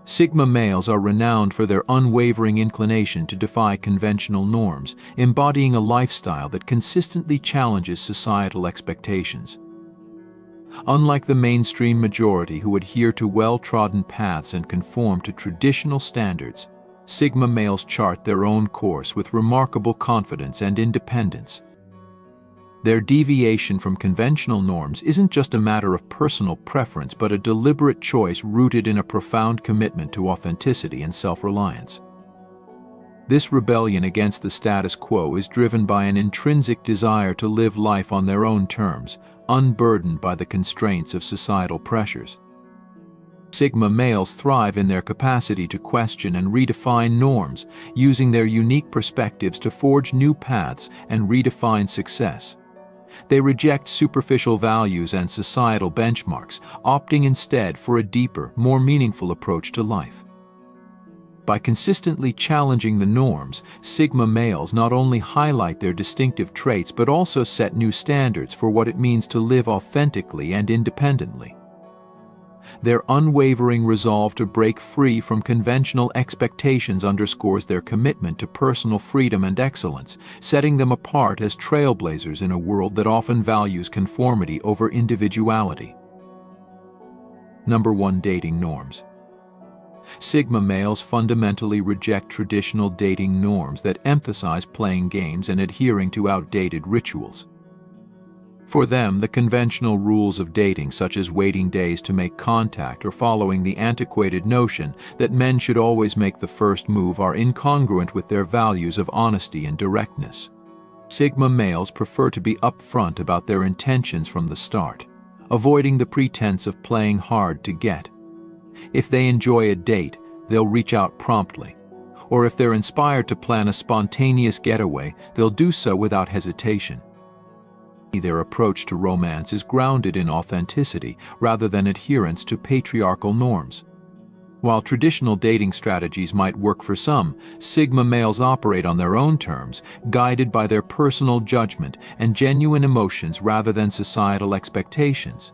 Sigma males are renowned for their unwavering inclination to defy conventional norms, embodying a lifestyle that consistently challenges societal expectations. Unlike the mainstream majority who adhere to well-trodden paths and conform to traditional standards, Sigma males chart their own course with remarkable confidence and independence. Their deviation from conventional norms isn't just a matter of personal preference but a deliberate choice rooted in a profound commitment to authenticity and self-reliance. This rebellion against the status quo is driven by an intrinsic desire to live life on their own terms, unburdened by the constraints of societal pressures. Sigma males thrive in their capacity to question and redefine norms, using their unique perspectives to forge new paths and redefine success. They reject superficial values and societal benchmarks, opting instead for a deeper, more meaningful approach to life. By consistently challenging the norms, Sigma males not only highlight their distinctive traits but also set new standards for what it means to live authentically and independently. Their unwavering resolve to break free from conventional expectations underscores their commitment to personal freedom and excellence, setting them apart as trailblazers in a world that often values conformity over individuality. Number 1. Dating norms. Sigma males fundamentally reject traditional dating norms that emphasize playing games and adhering to outdated rituals. For them, the conventional rules of dating, such as waiting days to make contact or following the antiquated notion that men should always make the first move, are incongruent with their values of honesty and directness. Sigma males prefer to be upfront about their intentions from the start, avoiding the pretense of playing hard to get. If they enjoy a date, they'll reach out promptly. Or if they're inspired to plan a spontaneous getaway, they'll do so without hesitation. Their approach to romance is grounded in authenticity rather than adherence to patriarchal norms. While traditional dating strategies might work for some, Sigma males operate on their own terms, guided by their personal judgment and genuine emotions rather than societal expectations.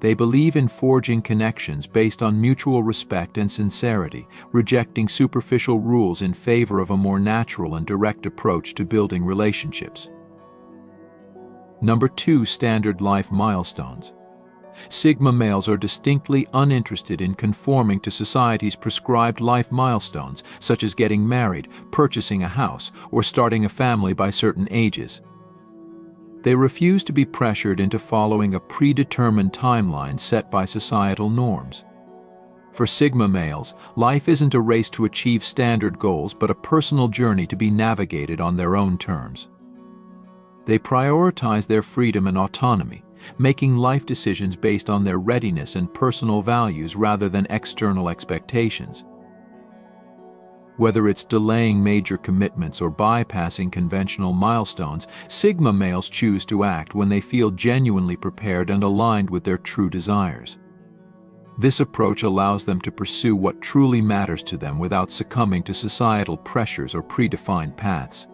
They believe in forging connections based on mutual respect and sincerity, rejecting superficial rules in favor of a more natural and direct approach to building relationships. Number 2. Standard life milestones. Sigma males are distinctly uninterested in conforming to society's prescribed life milestones, such as getting married, purchasing a house, or starting a family by certain ages. They refuse to be pressured into following a predetermined timeline set by societal norms. For Sigma males, life isn't a race to achieve standard goals but a personal journey to be navigated on their own terms. They prioritize their freedom and autonomy, making life decisions based on their readiness and personal values rather than external expectations. Whether it's delaying major commitments or bypassing conventional milestones, Sigma males choose to act when they feel genuinely prepared and aligned with their true desires. This approach allows them to pursue what truly matters to them without succumbing to societal pressures or predefined paths.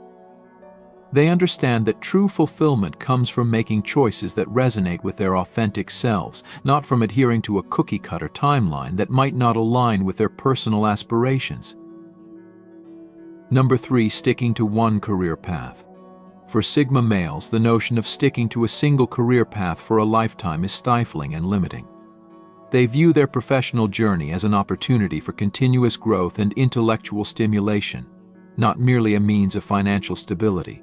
They understand that true fulfillment comes from making choices that resonate with their authentic selves, not from adhering to a cookie-cutter timeline that might not align with their personal aspirations. Number 3. Sticking to one career path. For Sigma males, the notion of sticking to a single career path for a lifetime is stifling and limiting. They view their professional journey as an opportunity for continuous growth and intellectual stimulation, not merely a means of financial stability.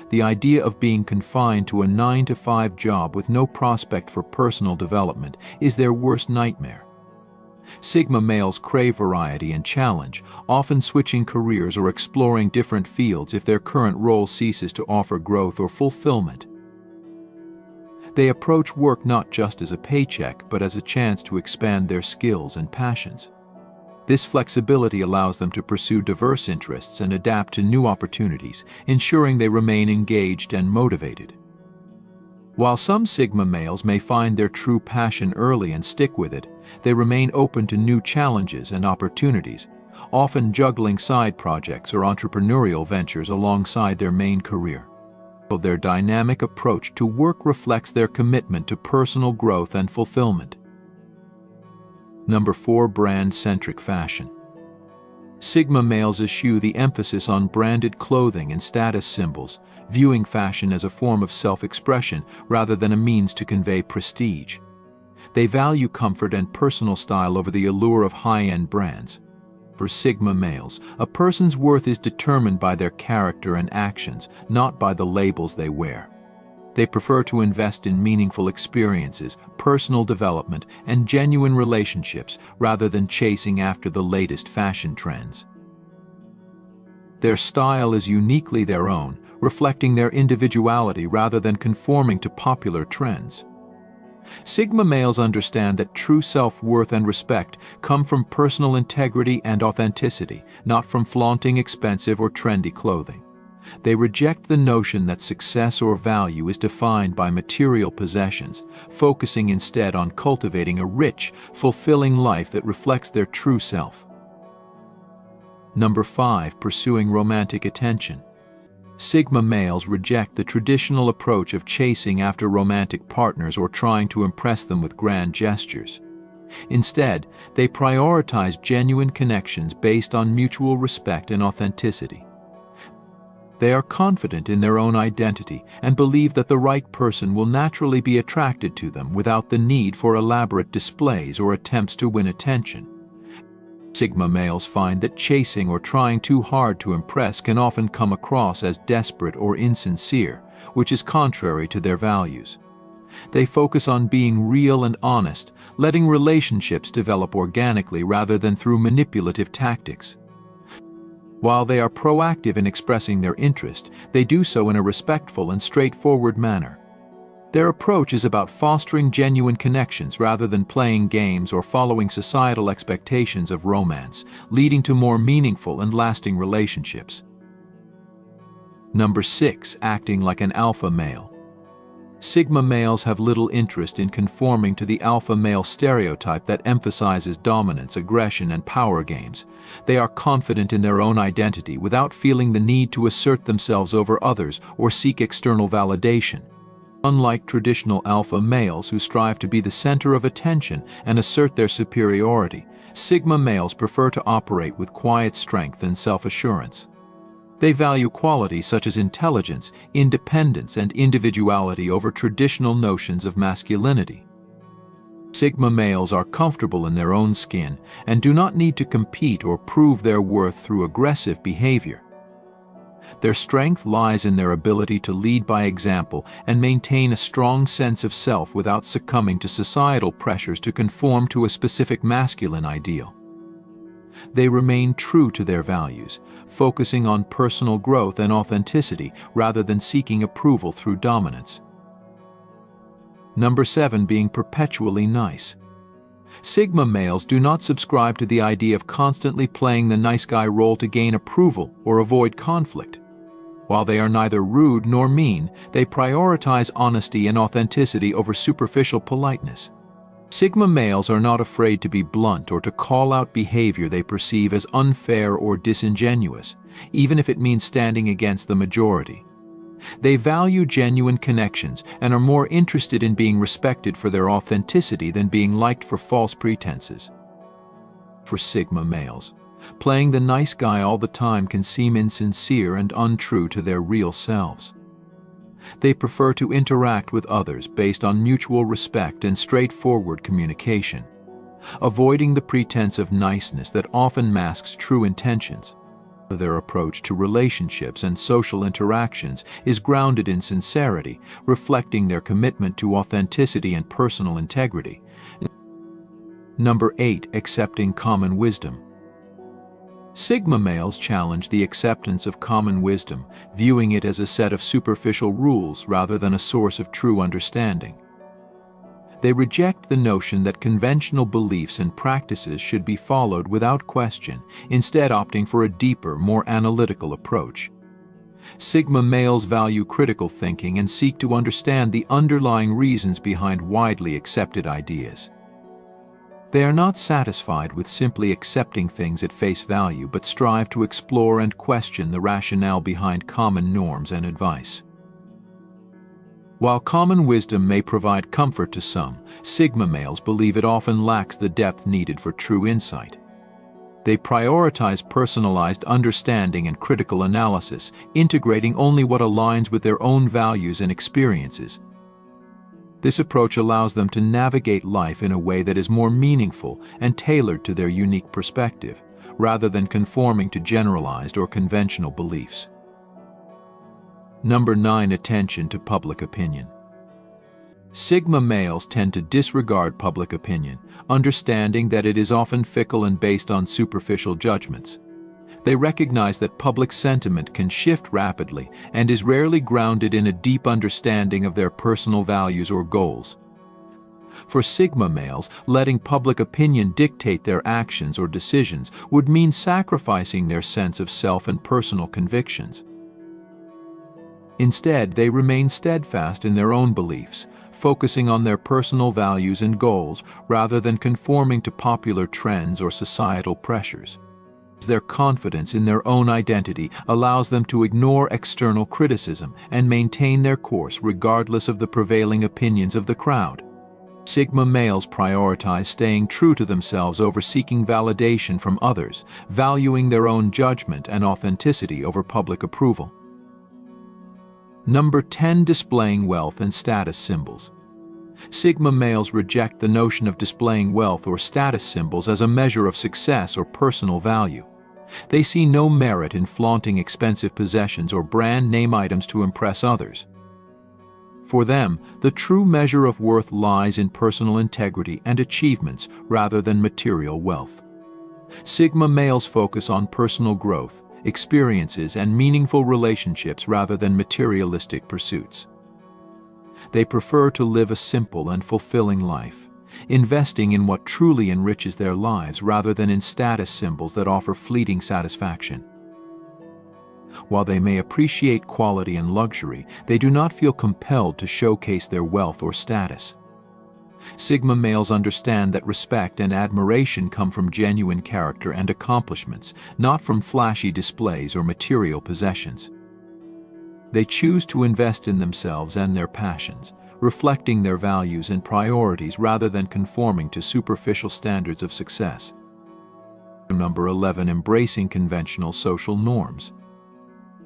The idea of being confined to a 9-to-5 job with no prospect for personal development is their worst nightmare. Sigma males crave variety and challenge, often switching careers or exploring different fields if their current role ceases to offer growth or fulfillment. They approach work not just as a paycheck but as a chance to expand their skills and passions. This flexibility allows them to pursue diverse interests and adapt to new opportunities, ensuring they remain engaged and motivated. While some Sigma males may find their true passion early and stick with it, they remain open to new challenges and opportunities, often juggling side projects or entrepreneurial ventures alongside their main career. Their dynamic approach to work reflects their commitment to personal growth and fulfillment. Number 4. Brand-centric fashion. Sigma males eschew the emphasis on branded clothing and status symbols, viewing fashion as a form of self-expression rather than a means to convey prestige. They value comfort and personal style over the allure of high-end brands. For Sigma males, a person's worth is determined by their character and actions, not by the labels they wear. They prefer to invest in meaningful experiences, personal development, and genuine relationships rather than chasing after the latest fashion trends. Their style is uniquely their own, reflecting their individuality rather than conforming to popular trends. Sigma males understand that true self-worth and respect come from personal integrity and authenticity, not from flaunting expensive or trendy clothing. They reject the notion that success or value is defined by material possessions, focusing instead on cultivating a rich, fulfilling life that reflects their true self. Number 5. Pursuing romantic attention. Sigma males reject the traditional approach of chasing after romantic partners or trying to impress them with grand gestures. Instead, they prioritize genuine connections based on mutual respect and authenticity. They are confident in their own identity and believe that the right person will naturally be attracted to them without the need for elaborate displays or attempts to win attention. Sigma males find that chasing or trying too hard to impress can often come across as desperate or insincere, which is contrary to their values. They focus on being real and honest, letting relationships develop organically rather than through manipulative tactics. While they are proactive in expressing their interest, they do so in a respectful and straightforward manner. Their approach is about fostering genuine connections rather than playing games or following societal expectations of romance, leading to more meaningful and lasting relationships. Number 6. Acting like an alpha male. Sigma males have little interest in conforming to the alpha male stereotype that emphasizes dominance, aggression, and power games. They are confident in their own identity without feeling the need to assert themselves over others or seek external validation. Unlike traditional alpha males who strive to be the center of attention and assert their superiority, Sigma males prefer to operate with quiet strength and self-assurance. They value qualities such as intelligence, independence, and individuality over traditional notions of masculinity. Sigma males are comfortable in their own skin and do not need to compete or prove their worth through aggressive behavior. Their strength lies in their ability to lead by example and maintain a strong sense of self without succumbing to societal pressures to conform to a specific masculine ideal. They remain true to their values, focusing on personal growth and authenticity rather than seeking approval through dominance. Number 7. Being perpetually nice. Sigma males do not subscribe to the idea of constantly playing the nice guy role to gain approval or avoid conflict. While they are neither rude nor mean, they prioritize honesty and authenticity over superficial politeness. Sigma males are not afraid to be blunt or to call out behavior they perceive as unfair or disingenuous, even if it means standing against the majority. They value genuine connections and are more interested in being respected for their authenticity than being liked for false pretenses. For Sigma males, playing the nice guy all the time can seem insincere and untrue to their real selves. They prefer to interact with others based on mutual respect and straightforward communication, avoiding the pretense of niceness that often masks true intentions. Their approach to relationships and social interactions is grounded in sincerity, reflecting their commitment to authenticity and personal integrity. Number 8. Accepting common wisdom. Sigma males challenge the acceptance of common wisdom, viewing it as a set of superficial rules rather than a source of true understanding. They reject the notion that conventional beliefs and practices should be followed without question, instead opting for a deeper, more analytical approach. Sigma males value critical thinking and seek to understand the underlying reasons behind widely accepted ideas. They are not satisfied with simply accepting things at face value, but strive to explore and question the rationale behind common norms and advice. While common wisdom may provide comfort to some, Sigma males believe it often lacks the depth needed for true insight. They prioritize personalized understanding and critical analysis, integrating only what aligns with their own values and experiences. This approach allows them to navigate life in a way that is more meaningful and tailored to their unique perspective, rather than conforming to generalized or conventional beliefs. Number 9. Attention to public opinion. Sigma males tend to disregard public opinion, understanding that it is often fickle and based on superficial judgments. They recognize that public sentiment can shift rapidly and is rarely grounded in a deep understanding of their personal values or goals. For Sigma males, letting public opinion dictate their actions or decisions would mean sacrificing their sense of self and personal convictions. Instead, they remain steadfast in their own beliefs, focusing on their personal values and goals rather than conforming to popular trends or societal pressures. Their confidence in their own identity allows them to ignore external criticism and maintain their course regardless of the prevailing opinions of the crowd. Sigma males prioritize staying true to themselves over seeking validation from others, valuing their own judgment and authenticity over public approval. Number 10. Displaying wealth and status symbols. Sigma males reject the notion of displaying wealth or status symbols as a measure of success or personal value. They see no merit in flaunting expensive possessions or brand name items to impress others. For them, the true measure of worth lies in personal integrity and achievements rather than material wealth. Sigma males focus on personal growth, experiences, and meaningful relationships rather than materialistic pursuits. They prefer to live a simple and fulfilling life, investing in what truly enriches their lives rather than in status symbols that offer fleeting satisfaction. While they may appreciate quality and luxury, they do not feel compelled to showcase their wealth or status. Sigma males understand that respect and admiration come from genuine character and accomplishments, not from flashy displays or material possessions. They choose to invest in themselves and their passions, reflecting their values and priorities rather than conforming to superficial standards of success. Number 11. Embracing conventional social norms.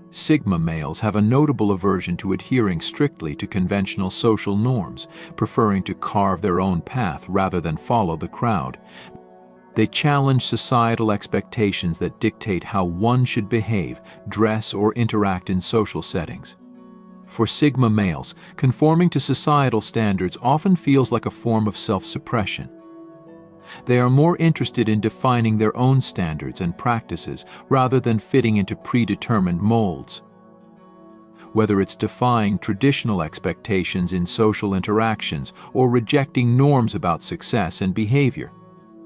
Sigma males have a notable aversion to adhering strictly to conventional social norms, preferring to carve their own path rather than follow the crowd. They challenge societal expectations that dictate how one should behave, dress, or interact in social settings. For Sigma males, conforming to societal standards often feels like a form of self-suppression. They are more interested in defining their own standards and practices rather than fitting into predetermined molds. Whether it's defying traditional expectations in social interactions or rejecting norms about success and behavior,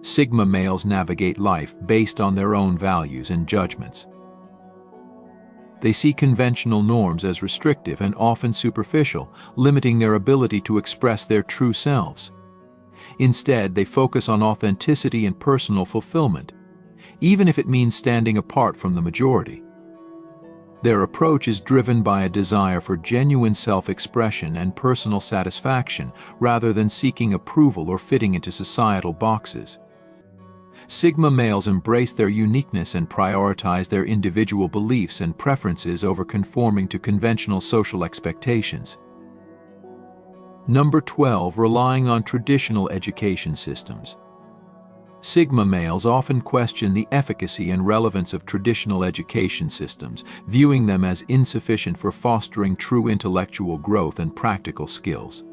Sigma males navigate life based on their own values and judgments. They see conventional norms as restrictive and often superficial, limiting their ability to express their true selves. Instead, they focus on authenticity and personal fulfillment, even if it means standing apart from the majority. Their approach is driven by a desire for genuine self-expression and personal satisfaction rather than seeking approval or fitting into societal boxes. Sigma males embrace their uniqueness and prioritize their individual beliefs and preferences over conforming to conventional social expectations. Number 12. Relying on traditional education systems. Sigma males often question the efficacy and relevance of traditional education systems, viewing them as insufficient for fostering true intellectual growth and practical skills.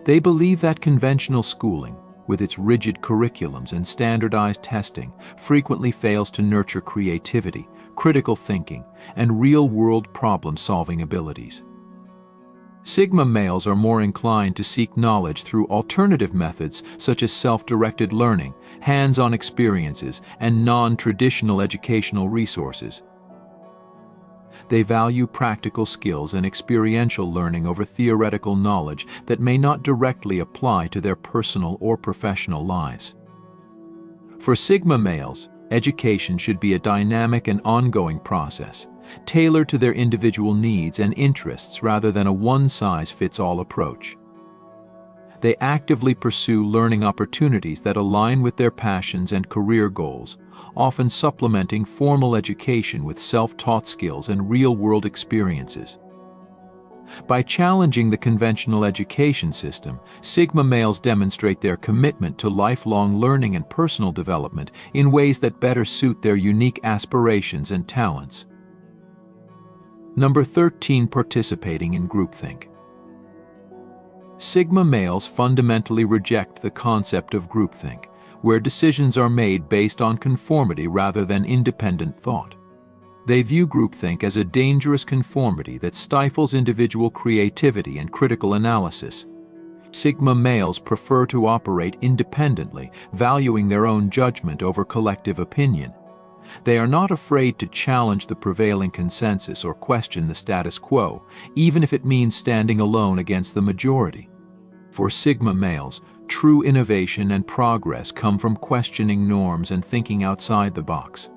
They believe that conventional schooling, with its rigid curriculums and standardized testing, frequently fails to nurture creativity, critical thinking, and real-world problem-solving abilities. Sigma males are more inclined to seek knowledge through alternative methods such as self-directed learning, hands-on experiences, and non-traditional educational resources. They value practical skills and experiential learning over theoretical knowledge that may not directly apply to their personal or professional lives. For Sigma males, education should be a dynamic and ongoing process, tailored to their individual needs and interests rather than a one-size-fits-all approach. They actively pursue learning opportunities that align with their passions and career goals, often supplementing formal education with self-taught skills and real-world experiences. By challenging the conventional education system, Sigma males demonstrate their commitment to lifelong learning and personal development in ways that better suit their unique aspirations and talents. Number 13. Participating in groupthink. Sigma males fundamentally reject the concept of groupthink, where decisions are made based on conformity rather than independent thought. They view groupthink as a dangerous conformity that stifles individual creativity and critical analysis. Sigma males prefer to operate independently, valuing their own judgment over collective opinion. They are not afraid to challenge the prevailing consensus or question the status quo, even if it means standing alone against the majority. For Sigma males, true innovation and progress come from questioning norms and thinking outside the box.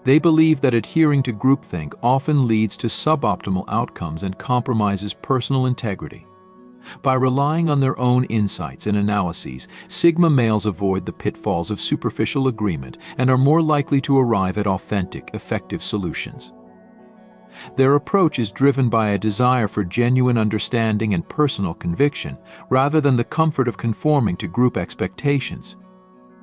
They believe that adhering to groupthink often leads to suboptimal outcomes and compromises personal integrity. By relying on their own insights and analyses, Sigma males avoid the pitfalls of superficial agreement and are more likely to arrive at authentic, effective solutions. Their approach is driven by a desire for genuine understanding and personal conviction, rather than the comfort of conforming to group expectations.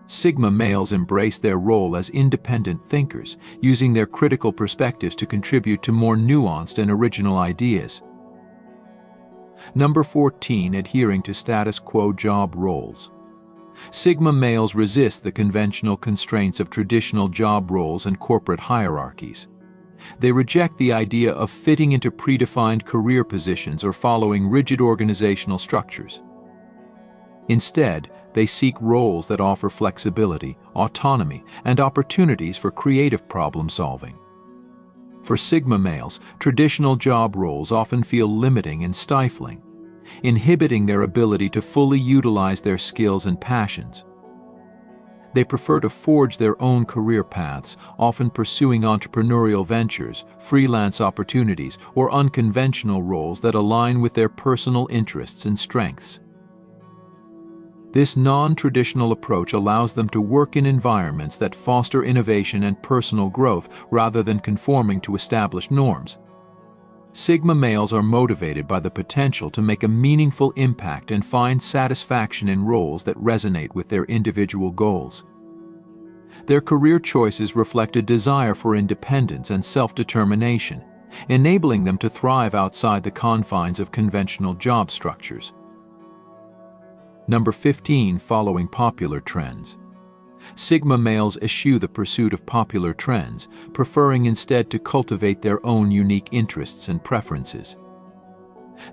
Sigma males embrace their role as independent thinkers, using their critical perspectives to contribute to more nuanced and original ideas. Number 14. Adhering to status quo job roles. Sigma males resist the conventional constraints of traditional job roles and corporate hierarchies. They reject the idea of fitting into predefined career positions or following rigid organizational structures. Instead, they seek roles that offer flexibility, autonomy, and opportunities for creative problem solving. For Sigma males, traditional job roles often feel limiting and stifling, inhibiting their ability to fully utilize their skills and passions. They prefer to forge their own career paths, often pursuing entrepreneurial ventures, freelance opportunities, or unconventional roles that align with their personal interests and strengths. This non-traditional approach allows them to work in environments that foster innovation and personal growth rather than conforming to established norms. Sigma males are motivated by the potential to make a meaningful impact and find satisfaction in roles that resonate with their individual goals. Their career choices reflect a desire for independence and self-determination, enabling them to thrive outside the confines of conventional job structures. Number 15. Following popular trends. Sigma males eschew the pursuit of popular trends, preferring instead to cultivate their own unique interests and preferences.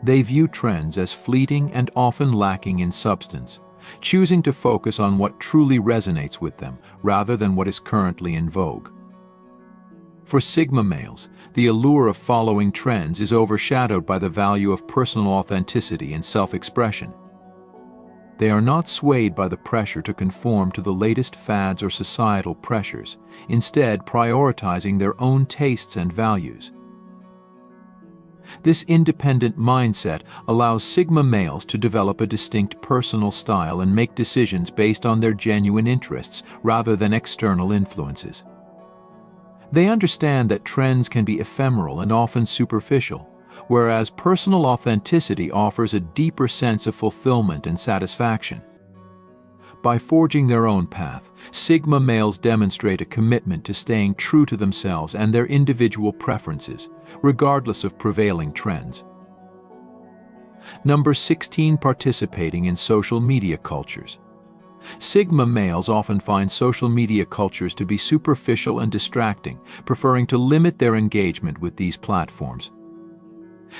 They view trends as fleeting and often lacking in substance, choosing to focus on what truly resonates with them rather than what is currently in vogue. For Sigma males, the allure of following trends is overshadowed by the value of personal authenticity and self-expression. They are not swayed by the pressure to conform to the latest fads or societal pressures, instead prioritizing their own tastes and values. This independent mindset allows Sigma males to develop a distinct personal style and make decisions based on their genuine interests rather than external influences. They understand that trends can be ephemeral and often superficial, whereas personal authenticity offers a deeper sense of fulfillment and satisfaction. By forging their own path, Sigma males demonstrate a commitment to staying true to themselves and their individual preferences, regardless of prevailing trends. Number 16. Participating in social media cultures. Sigma males often find social media cultures to be superficial and distracting, preferring to limit their engagement with these platforms.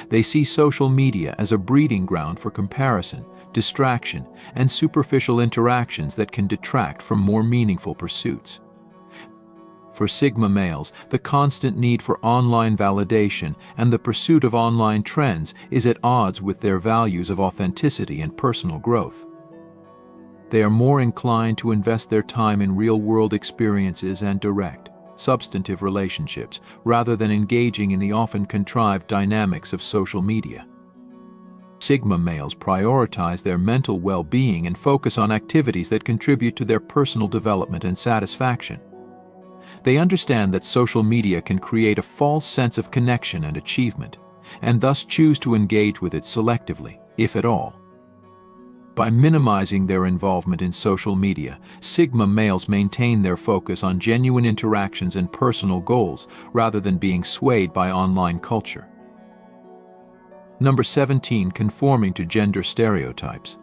They see social media as a breeding ground for comparison, distraction, and superficial interactions that can detract from more meaningful pursuits. For Sigma males, the constant need for online validation and the pursuit of online trends is at odds with their values of authenticity and personal growth. They are more inclined to invest their time in real-world experiences and direct, substantive relationships, rather than engaging in the often contrived dynamics of social media. Sigma males prioritize their mental well-being and focus on activities that contribute to their personal development and satisfaction. They understand that social media can create a false sense of connection and achievement, and thus choose to engage with it selectively, if at all. By minimizing their involvement in social media, Sigma males maintain their focus on genuine interactions and personal goals rather than being swayed by online culture. Number 17. Conforming to gender stereotypes.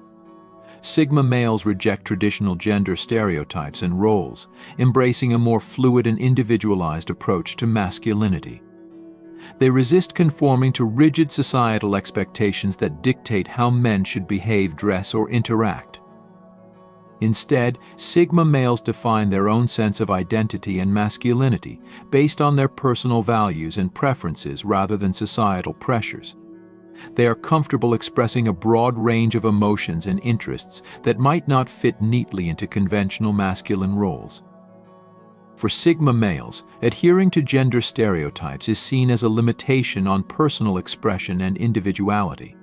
Sigma males reject traditional gender stereotypes and roles, embracing a more fluid and individualized approach to masculinity. They resist conforming to rigid societal expectations that dictate how men should behave, dress, or interact. Instead, Sigma males define their own sense of identity and masculinity based on their personal values and preferences rather than societal pressures. They are comfortable expressing a broad range of emotions and interests that might not fit neatly into conventional masculine roles. For Sigma males, adhering to gender stereotypes is seen as a limitation on personal expression and individuality.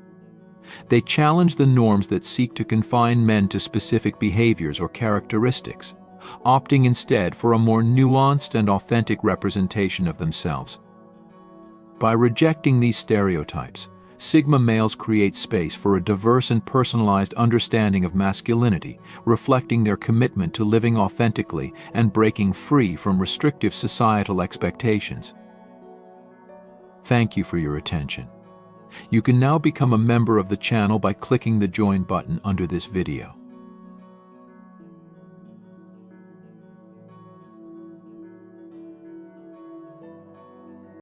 They challenge the norms that seek to confine men to specific behaviors or characteristics, opting instead for a more nuanced and authentic representation of themselves. By rejecting these stereotypes, Sigma males create space for a diverse and personalized understanding of masculinity, reflecting their commitment to living authentically and breaking free from restrictive societal expectations. Thank you for your attention. You can now become a member of the channel by clicking the Join button under this video.